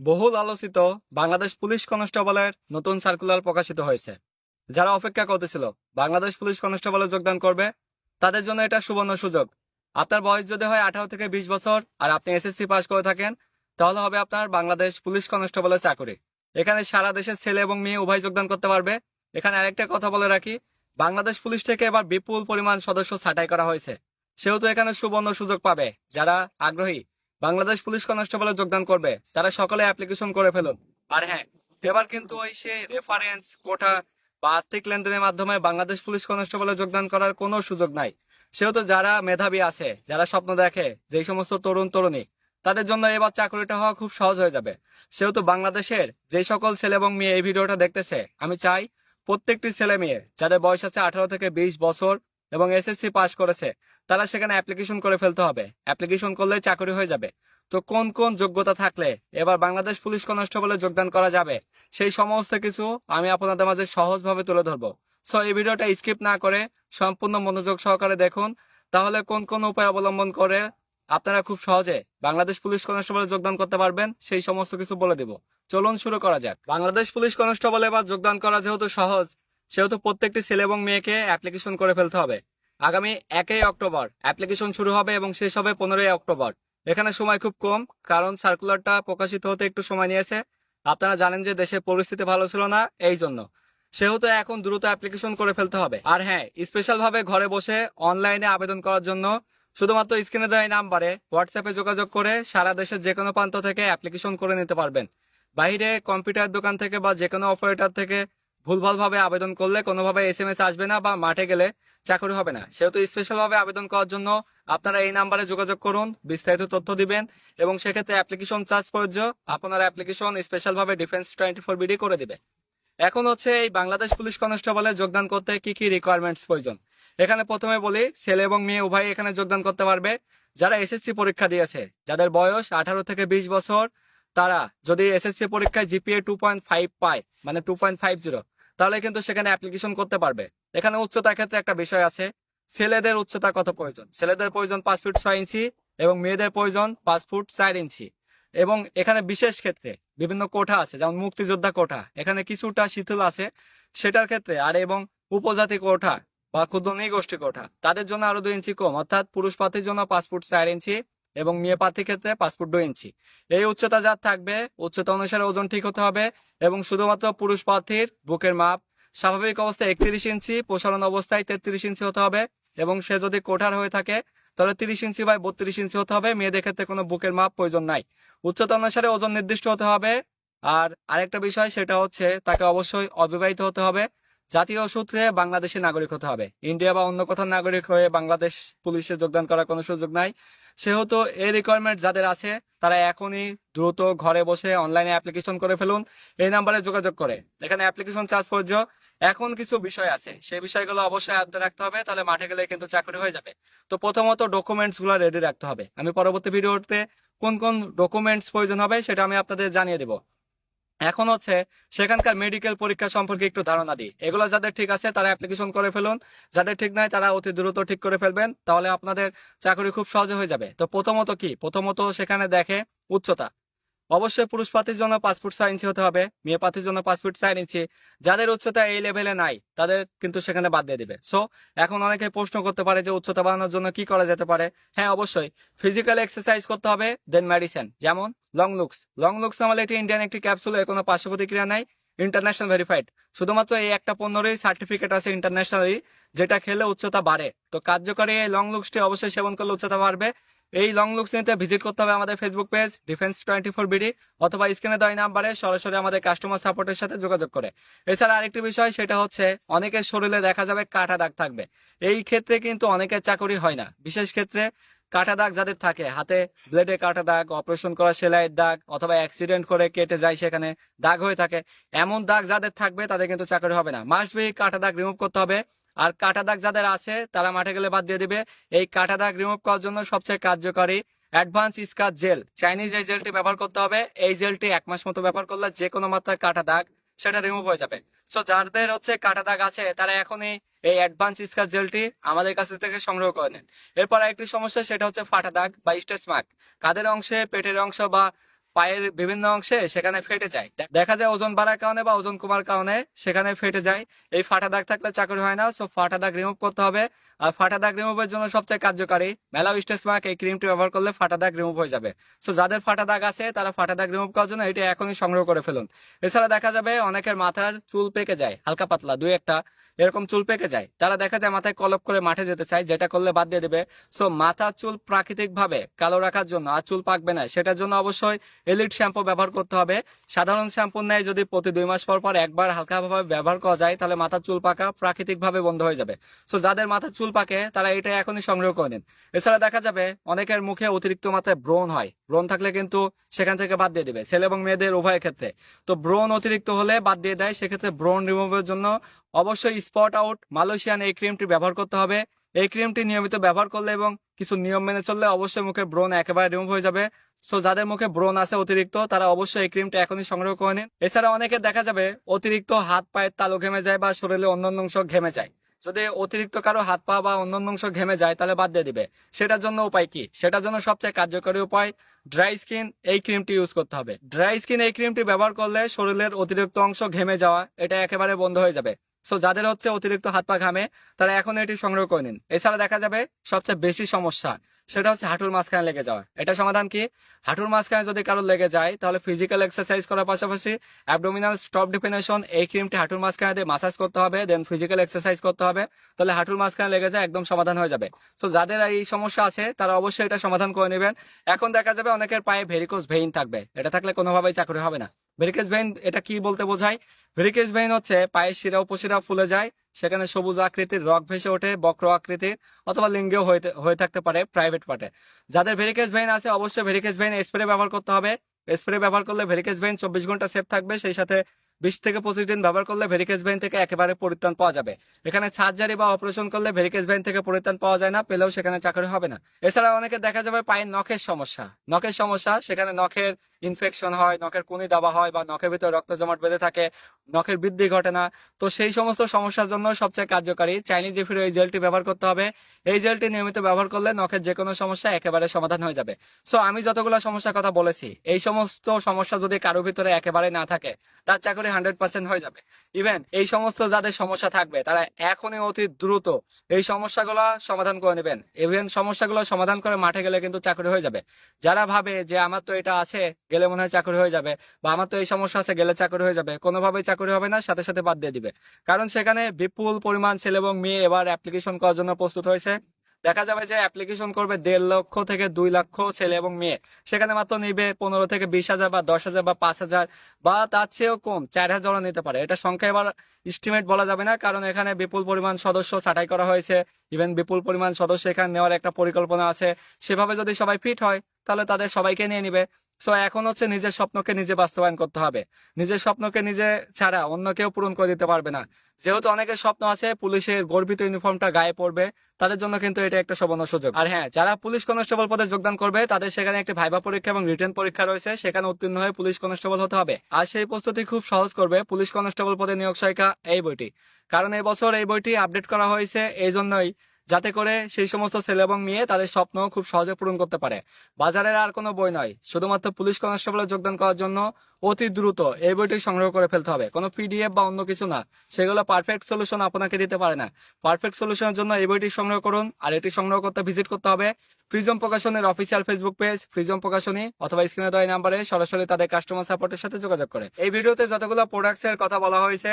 বহুল আলোচিত বাংলাদেশ পুলিশ কনস্টেবলের নতুন সার্কুলার প্রকাশিত হয়েছে। যারা অপেক্ষা করতেছিল বাংলাদেশ পুলিশ কনস্টেবলে যোগদান করবে, তাদের জন্য এটা সুবর্ণ সুযোগ। আপনার বয়স যদি হয় 18 থেকে 20 বছর আর আপনি এসএসসি পাস করে থাকেন, তাহলে হবে আপনার বাংলাদেশ পুলিশ কনস্টেবলের চাকরি। এখানে সারা দেশের ছেলে এবং মেয়ে উভয় যোগদান করতে পারবে। এখানে আরেকটা কথা বলে রাখি, বাংলাদেশ পুলিশ থেকে এবার বিপুল পরিমাণ সদস্য ছাঁটাই করা হয়েছে, সেহেতু এখানে সুবর্ণ সুযোগ পাবে। যারা আগ্রহী বাংলাদেশ পুলিশ কনস্টেবলে যোগদান করবে, তারা সকলে অ্যাপ্লিকেশন করে ফেলুন। আর হ্যাঁ, এবার কিন্তু ওই সে রেফারেন্স, কোটা বা আর্থিক লেনদেনের মাধ্যমে বাংলাদেশ পুলিশ কনস্টেবলে যোগদান করার কোনো সুযোগ নাই। সেহেতু যারা মেধাবী আছে, যারা স্বপ্ন দেখে, যেই সমস্ত তরুণ তরুণী, তাদের জন্য এবার চাকরিটা হওয়া খুব সহজ হয়ে যাবে। সেহেতু বাংলাদেশের যেই সকল ছেলে এবং মেয়ে এই ভিডিওটা দেখতেছে, আমি চাই প্রত্যেকটি ছেলে মেয়ে যাদের বয়স আছে 18 থেকে 20 বছর এবং এসএসসি পাস করেছে, তারা সেখানে অ্যাপ্লিকেশন করে ফেলতে হবে। অ্যাপ্লিকেশন করলেই চাকরি হয়ে যাবে। তো কোন কোন যোগ্যতা থাকলে এবার বাংলাদেশ পুলিশ কনস্টেবলে যোগদান করা যাবে, সেই সমস্ত কিছু আমি আপনাদের মাঝে সহজভাবে তুলে ধরবো। সো এই ভিডিওটা স্কিপ না করে সম্পূর্ণ মনোযোগ সহকারে দেখুন, তাহলে কোন কোন উপায় অবলম্বন করে আপনারা খুব সহজে বাংলাদেশ পুলিশ কনস্টেবলে যোগদান করতে পারবেন সেই সমস্ত কিছু বলে দিব। চলুন শুরু করা যাক। বাংলাদেশ পুলিশ কনস্টেবলে এবার যোগদান করা যেহেতু সহজ, সেহেতু প্রত্যেকটি ছেলে এবং মেয়েকে অ্যাপ্লিকেশন করে ফেলতে হবে। আগামী 1 অক্টোবর অ্যাপ্লিকেশন শুরু হবে এবং শেষ হবে 15 অক্টোবর। এখানে সময় খুব কম, কারণ সার্কুলারটা প্রকাশিত হতে একটু সময় নিয়েছে। আপনারা জানেন যে দেশের পরিস্থিতি ভালো ছিল না, এই জন্য। সেহেতু এখন দ্রুত অ্যাপ্লিকেশন করে ফেলতে হবে। আর হ্যাঁ, স্পেশাল ভাবে ঘরে বসে অনলাইনে আবেদন করার জন্য শুধুমাত্র স্ক্রিনে দেওয়া এই নাম্বারে হোয়াটসঅ্যাপে যোগাযোগ করে সারা দেশের যে কোনো প্রান্ত থেকে অ্যাপ্লিকেশন করে নিতে পারবেন। বাইরে কম্পিউটার দোকান থেকে বা যে কোনো অপারেটর থেকে ভুলভাল ভাবে আবেদন করলে কোনোভাবে এসএমএস আসবে না বা মাঠে গেলে চাকরি হবে না। সেহেতু স্পেশাল ভাবে আবেদন করার জন্য আপনারা এই নাম্বারে যোগাযোগ করুন, বিস্তারিত তথ্য দিবেন এবং সেক্ষেত্রে অ্যাপ্লিকেশন চার্জ প্রযোজ্য। আপনার অ্যাপ্লিকেশন স্পেশাল ভাবে ডিফেন্স 24 বিডি করে দিবে। এখন হচ্ছে এই বাংলাদেশ পুলিশ কনস্টেবলে যোগদান করতে কি কি রিকোয়ারমেন্টস প্রয়োজন। এখানে প্রথমে বলি, ছেলে এবং মেয়ে উভয় এখানে যোগদান করতে পারবে। যারা এসএসসি পরীক্ষা দিয়েছে, যাদের বয়স 18 থেকে 20 বছর, তারা যদি এসএসসি পরীক্ষায় জিপিএ 2.5 পায়, মানে 2.50, তাহলে কিন্তু সেখানে অ্যাপ্লিকেশন করতে পারবে। এখানে উচ্চতার ক্ষেত্রে একটা বিষয় আছে। ছেলেদের উচ্চতা কত প্রয়োজন? ছেলেদের প্রয়োজন 5 ফিট 6 ইঞ্চি এবং মেয়েদের প্রয়োজন 5 ফুট 4 ইঞ্চি। এবং এখানে বিশেষ ক্ষেত্রে বিভিন্ন কোঠা আছে, যেমন মুক্তিযোদ্ধা কোঠা, এখানে কিছুটা শিথিল আছে সেটার ক্ষেত্রে। আর এবং উপজাতি কোঠা বা ক্ষুদ্র নৃগোষ্ঠী কোঠা, তাদের জন্য আরো 2 ইঞ্চি কম, অর্থাৎ পুরুষ প্রার্থীর জন্য 5 ফুট 4 ইঞ্চি এবং মেয়ে প্রার্থীর ক্ষেত্রে 5 ফুট 2 ইঞ্চি। এই উচ্চতা যার থাকবে, উচ্চতা অনুসারে ওজন ঠিক হতে হবে। এবং শুধুমাত্র পুরুষ প্রার্থীর বুকের মাপ স্বাভাবিক অবস্থায় 31 ইঞ্চি, প্রসারণ অবস্থায় 33 ইঞ্চি হতে হবে। এবং সে যদি কোঠার হয়ে থাকে, তাহলে 30 ইঞ্চি বাই 32 ইঞ্চি হতে হবে। মেয়েদের ক্ষেত্রে কোনো বুকের মাপ প্রয়োজন নাই। উচ্চতা অনুসারে ওজন নির্দিষ্ট হতে হবে। আর আরেকটা বিষয়, সেটা হচ্ছে তাকে অবশ্যই অবিবাহিত হতে হবে। জাতীয় সূত্রে বাংলাদেশের নাগরিক হতে হবে। ইন্ডিয়া বা অন্য কোথাও নাগরিক হয়ে বাংলাদেশ পুলিশে যোগদান করার কোনো সুযোগ নাই। সেহেতু এই রিকোয়ারমেন্ট যাদের আছে, তারা এখনই দ্রুত ঘরে বসে অনলাইনে অ্যাপ্লিকেশন করে ফেলুন এই নাম্বারে যোগাযোগ করে। এখানে অ্যাপ্লিকেশন চার্জ প্রযোজ্য। এখন কিছু বিষয় আছে, সেই বিষয়গুলো অবশ্যই আয়ত্তে রাখতে হবে, তাহলে মাঠে গেলে কিন্তু চাকরি হয়ে যাবে। তো প্রথমত ডকুমেন্টস গুলো রেডি রাখতে হবে। আমি পরবর্তী ভিডিওতে কোন কোন ডকুমেন্টস প্রয়োজন হবে সেটা আমি আপনাদের জানিয়ে দেবো। এখন হচ্ছে সেখানকার মেডিকেল পরীক্ষা সম্পর্কে একটু ধারণা দিই। এগুলো যাদের ঠিক আছে তারা অ্যাপ্লিকেশন করে ফেলুন, যাদের ঠিক নাই তারা অতি দ্রুত ঠিক করে ফেলবেন, তাহলে আপনাদের চাকরি খুব সহজে হয়ে যাবে। তো প্রথমত কি, প্রথমত সেখানে দেখে উচ্চতা। অবশ্যই পুরুষ প্রার্থীর জন্য 5 ফুট 6 ইঞ্চি হতে হবে, মেয়ে প্রার্থীর জন্য 5 ফুট 4 ইঞ্চি। যাদের উচ্চতা এই লেভেলে নাই, তাদের কিন্তু সেখানে বাদ দিয়ে দিবে। সো এখন অনেকে প্রশ্ন করতে পারে যে উচ্চতা বাড়ানোর জন্য কি করা যেতে পারে। হ্যাঁ, অবশ্যই ফিজিক্যাল এক্সারসাইজ করতে হবে, দেন মেডিসিন, যেমন লং লুকস। লং লুকস নামলে এটি ইন্ডিয়ান একটি ক্যাপসুল, এর কোনো পার্শ্ব প্রতিক্রিয়া নাই, ইন্টারন্যাশনাল ভেরিফাইড। শুধুমাত্র এই একটা পণ্যেরই সার্টিফিকেট আছে ইন্টারন্যাশনালি, যেটা খেলে উচ্চতা বাড়ে। তো কার্যকরী এই লং লুকসটি অবশ্যই সেবন করলে উচ্চতা বাড়বে। এই লং লুকস নিতে ভিজিট করতে হবে আমাদের ফেসবুক পেজ ডিফেন্স 24 বিডি, অথবা স্ক্রিনে দেওয়া নাম্বারে সরাসরি আমাদের কাস্টমার সাপোর্টের সাথে যোগাযোগ করে। এছাড়া আরেকটি বিষয়, সেটা হচ্ছে অনেকের শরীরে দেখা যাবে কাটা দাগ থাকবে। এই ক্ষেত্রে কিন্তু অনেকের চাকরি হয় না। বিশেষ ক্ষেত্রে কাটা দাগ যাদের থাকে, হাতে ব্লেডে কাটা দাগ, অপারেশন করা সেলাইয়ের দাগ, অথবা অ্যাক্সিডেন্ট করে কেটে যায় সেখানে দাগ হয়ে থাকে, এমন দাগ যাদের থাকবে তাদের কিন্তু চাকরি হবে না। মাস্ট বি কাটা দাগ রিমুভ করতে হবে। আর কাটা দাগ যাদের আছে তারা মাঠে গেলে বাদ দিয়ে দিবে। এই কাটা দাগ রিমুভ করার জন্য সবচেয়ে কার্যকরী অ্যাডভান্স স্কার জেল, চাইনিজ এই জেলটি ব্যবহার করতে হবে। এই জেলটি 1 মাস মতো ব্যবহার করলে যে কোনো মাত্রায় কাটা দাগ সেটা রিমুভ হয়ে যাবে। সো যাদের হচ্ছে কাটা দাগ আছে, তারা এখনই এই অ্যাডভান্স স্কার জেলটি আমাদের কাছ থেকে সংগ্রহ করে নেন। এরপর আরেকটি সমস্যা, সেটা হচ্ছে ফাটা দাগ বা স্ট্রেচ মার্ক। কাদের অংশে, পেটের অংশ বা পায়ের বিভিন্ন অংশে সেখানে ফেটে যায়। দেখা যায় ওজন বাড়ার কারণে বা ওজন কমার কারণে সেখানে ফেটে যায়। এই ফাটা দাগ থাকলে চাকরি হয় না, সো ফাটা দাগ রিমুভ করতে হবে। আর ফাটা দাগ রিমুভের জন্য সবচেয়ে কার্যকারী মেলাও স্টেজ মার্ক এই ক্রিমটি ব্যবহার করলে ফাটা দাগ রিমুভ হয়ে যাবে। সো যাদের ফাটা দাগ আছে তারা ফাটা দাগ রিমুভ করার জন্য এটা এখনই সংগ্রহ করে ফেলুন। এছাড়া দেখা যাবে অনেকের মাথার চুল পেকে যায়, হালকা পাতলা দুই একটা এরকম চুল পেকে যায়, তারা দেখা যায় মাথায় কলপ করে মাঠে যেতে চায়, যেটা করলে বাদ দিয়ে দেবে। সো মাথার চুল প্রাকৃতিক ভাবে কালো রাখার জন্য, আর চুল পাকবে না সেটার জন্য অবশ্যই এলিট শ্যাম্পু ব্যবহার করতে হবে। সাধারণ শ্যাম্পুর ন্যায় যদি প্রতি 2 মাস পর পর একবার হালকাভাবে ব্যবহার করা যায় তাহলে মাথার চুল পাকা প্রাকৃতিক ভাবে বন্ধ হয়ে যাবে। সো যাদের মাথার চুল পাকে তারা এটা এখনই সংগ্রহ করে নিন। এছাড়া দেখা যাবে অনেকের মুখে অতিরিক্ত মাত্রায় ব্রণ হয়, ব্রণ থাকলে কিন্তু সেখান থেকে বাদ দিয়ে দিবে, ছেলে এবং মেয়েদের উভয়ের ক্ষেত্রে। তো ব্রণ অতিরিক্ত হলে বাদ দিয়ে দেয়, সেক্ষেত্রে ব্রণ রিমুভের জন্য অবশ্যই স্পট আউট মালয়েশিয়ান এই ক্রিমটি ব্যবহার করতে হবে। এই ক্রিমটি নিয়মিত ব্যবহার করলে এবং কিছু নিয়ম মেনে চললে অবশ্যই মুখে ব্রণ একেবারে রিমুভ হয়ে যাবে। সো যাদের মুখে ব্রণ আছে অতিরিক্ত তারা অবশ্যই এই ক্রিমটা এখনই সংগ্রহ করে নিন। এছাড়া অনেকে দেখা যাবে অতিরিক্ত হাত পায়ের তালু ঘেমে যায় বা শরীরে অন্যান্য অংশ ঘেমে যায়। যদি অতিরিক্ত কারো হাত পা বা অন্যান্য অংশ ঘেমে যায় তাহলে বাদ দিয়ে দিবে। সেটার জন্য উপায় কি? সেটার জন্য সবচেয়ে কার্যকরী উপায় ড্রাই স্কিন এই ক্রিমটি ইউজ করতে হবে। ড্রাই স্কিন এই ক্রিমটি ব্যবহার করলে শরীরের অতিরিক্ত অংশ ঘেমে যাওয়া এটা একেবারে বন্ধ হয়ে যাবে। সো যাদের হচ্ছে অতিরিক্ত হাত পা ঘামে তারা এখন এটি সংগ্রহ করে নিন। এছাড়া দেখা যাবে সবচেয়ে বেশি সমস্যা সেটা হচ্ছে হাঁটুর মাঝখানে লেগে যাওয়া। এটা সমাধান কি? হাঁটুর মাঝখানে যদি কারো লেগে যায় তাহলে ফিজিক্যাল এক্সারসাইজ করার পাশাপাশি অ্যাবডোমিনাল স্টপ ডিফিনেশন এই ক্রিমটি হাঁটুর মাঝখানে দিয়ে মাসাজ করতে হবে, দেন ফিজিক্যাল এক্সারসাইজ করতে হবে, তাহলে হাঁটুর মাঝখানে লেগে যায় একদম সমাধান হয়ে যাবে। সো যাদের এই সমস্যা আছে তারা অবশ্যই এটা সমাধান করে নেবেন। এখন দেখা যাবে অনেকের পায়ে ভেরিকোজ ভেইন থাকবে, এটা থাকলে কোনোভাবেই চাকরি হবে না। ভেরিকেজ ভেইন এটা কি বলতে বোঝায়? ভেরিকেজ ভেইন হচ্ছে পায়ের শিরা উপশিরা ফুলে যায়, সেখানে সবুজ আকৃতির রগ ভেসে ওঠে, বক্র আকৃতির, অথবা লিঙ্গেও হয়ে থাকতে পারে প্রাইভেট পার্টে। যাদের ভেরিকেজ ভেইন আছে অবশ্যই ভেরিকেজ ভেইন স্প্রে ব্যবহার করতে হবে। স্প্রে ব্যবহার করলে ভেরিকেজ ভেইন 24 ঘন্টা সেফ থাকবে, সেই সাথে 20 থেকে 25 দিন ব্যবহার করলে ভেরিকেজ ভেইন থেকে একেবারে পরিত্রাণ পাওয়া যাবে। এখানে সার্জারি বা অপারেশন করলে ভেরিকেজ ভেইন থেকে পরিত্রাণ পাওয়া যায় না, পেলেও সেখানে চাকরি হবে না। এছাড়া অনেকে দেখা যাবে পায়ের নখের সমস্যা, নখের সমস্যা সেখানে নখের ইনফেকশন হয়, নখের কুনি দাবা হয় বা নখের ভিতরে রক্ত জমাট বেঁধে থাকে, নখের বৃদ্ধি ঘটে না। তো সেই সমস্ত সমস্যার জন্য সবচেয়ে কার্যকারী চাইনিজ জিফির এই জেলটি ব্যবহার করতে হবে। এই জেলটি নিয়মিত ব্যবহার করলে নখের যে কোনো সমস্যা একেবারে সমাধান হয়ে যাবে। সো আমি যতগুলো সমস্যার কথা বলেছি এই সমস্ত সমস্যা যদি কারো ভিতরে একেবারে না থাকে তার চাকরি 100% হয়ে যাবে। ইভেন এই সমস্ত যাদের সমস্যা থাকবে তারা এখনই অতি দ্রুত এই সমস্যাগুলো সমাধান করে নেবেন। ইভেন সমস্যাগুলো সমাধান করে মাঠে গেলে কিন্তু চাকরি হয়ে যাবে। যারা ভাবে যে আমার তো এটা আছে গেলে মনে হয় চাকরি হয়ে যাবে, বা আমার তো এই সমস্যা আছে গেলে চাকরি হয়ে যাবে, কোনোভাবেই চাকরি হবে না, সাথে সাথে বাদ দিয়ে দিবে। কারণ সেখানে বিপুল পরিমাণ ছেলে এবং মেয়ে এবার অ্যাপ্লিকেশন করার জন্য প্রস্তুত হয়েছে। দেখা যাবে যে অ্যাপ্লিকেশন করবে 1.5 লক্ষ থেকে 2 লক্ষ ছেলে এবং মেয়ে, সেখানে মাত্র নিবে 15 থেকে 20,000 বা 10,000 বা 5,000 বা তার চেয়েও কম 4,000 নিতে পারে। এটা সংখ্যা এবার এস্টিমেট বলা যাবে না, কারণ এখানে বিপুল পরিমাণ সদস্য ছাঁটাই করা হয়েছে। ইভেন বিপুল পরিমাণ সদস্য এখানে নেওয়ার একটা পরিকল্পনা আছে। সেভাবে যদি সবাই ফিট হয় তাহলে তাদের সবাইকে নিয়ে নিবে। সো এখন হচ্ছে নিজের স্বপ্নকে নিজে বাস্তবায়ন করতে হবে। নিজের স্বপ্নকে নিজে ছাড়া অন্য কেউ পূরণ করে দিতে পারবে না। যেহেতু অনেকের স্বপ্ন আছে পুলিশের গর্বিত ইউনিফর্মটা গায়ে পড়বে, তাদের জন্য কিন্তু এটা একটা সুবর্ণ সুযোগ। আর হ্যাঁ, যারা পুলিশ কনস্টেবল পদে যোগদান করবে তাদের সেখানে একটি ভাইবা পরীক্ষা এবং রিটেন পরীক্ষা রয়েছে, সেখানে উত্তীর্ণ হয়ে পুলিশ কনস্টেবল হতে হবে। আর সেই প্রস্তুতি খুব সহজ করবে পুলিশ কনস্টেবল পদে নিয়োগ সহায়িকা এই বইটি। কারণ এই বছর এই বইটি আপডেট করা হয়েছে এই জন্যই, যাতে করে সেই সমস্ত ছেলে এবং মেয়ে তাদের স্বপ্ন খুব সহজে পূরণ করতে পারে। বাজারের আর কোনো বই নয়, শুধুমাত্র পুলিশ কনস্টেবলে যোগদান করার জন্য অতি দ্রুত এই বইটি সংগ্রহ করে ফেলতে হবে, কোনো পিডিএফ বা অন্য কিছু না। সেগুলো পারফেক্ট সলিউশন আপনাকে দিতে পারে না। পারফেক্ট সলিউশনের জন্য এই বইটি সংগ্রহ করুন। আর এটি সংগ্রহ করতে ভিজিট করতে হবে ফ্রিজম প্রকাশনের অফিসিয়াল ফেসবুক পেজ ফ্রিজম প্রকাশনী, অথবা স্ক্রিনে দেওয়া নাম্বারে সরাসরি তাদের কাস্টমার সাপোর্টের সাথে যোগাযোগ করে। এই ভিডিওতে যতগুলো প্রোডাক্টস এর কথা বলা হয়েছে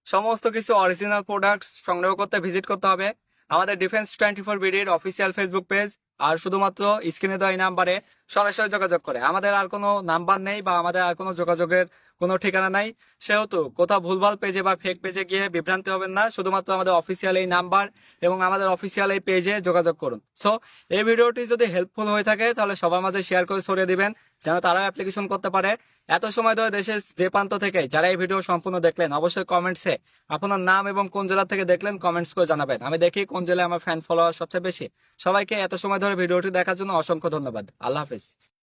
সমস্ত কিছু অরিজিনাল প্রোডাক্টস সংগ্রহ করতে ভিজিট করতে হবে আমাদের ডিফেন্স 24 বিডির অফিসিয়াল ফেসবুক পেজ, আর শুধুমাত্র স্ক্রিনে দেওয়া নাম্বারে সরাসরি যোগাযোগ করে। আমাদের আর কোনো নাম্বার নেই বা আমাদের আর কোনো যোগাযোগের কোনো ঠিকানা নাই, সেহেতু কোথাও ভুলভাল পেজে বা ফেক পেজে গিয়ে বিভ্রান্তি হবেন না। শুধুমাত্র আমাদের অফিসিয়াল এই নাম্বার এবং আমাদের অফিসিয়াল এই পেজে যোগাযোগ করুন। সো এই ভিডিওটি যদি হেল্পফুল হয়ে থাকে তাহলে সবার মাঝে শেয়ার করে ছড়িয়ে দিবেন, যেন তারাও অ্যাপ্লিকেশন করতে পারে। এত সময় ধরে দেশের যে প্রান্ত থেকে যারা এই ভিডিও সম্পূর্ণ দেখলেন অবশ্যই কমেন্টসে আপনার নাম এবং কোন জেলা থেকে দেখলেন কমেন্টস করে জানাবেন। আমি দেখি কোন জেলায় আমার ফ্যান ফলোয়ার সবচেয়ে বেশি। সবাইকে এত সময় ধরে ভিডিওটি দেখার জন্য অসংখ্য ধন্যবাদ। আল্লাহ হাফিজ।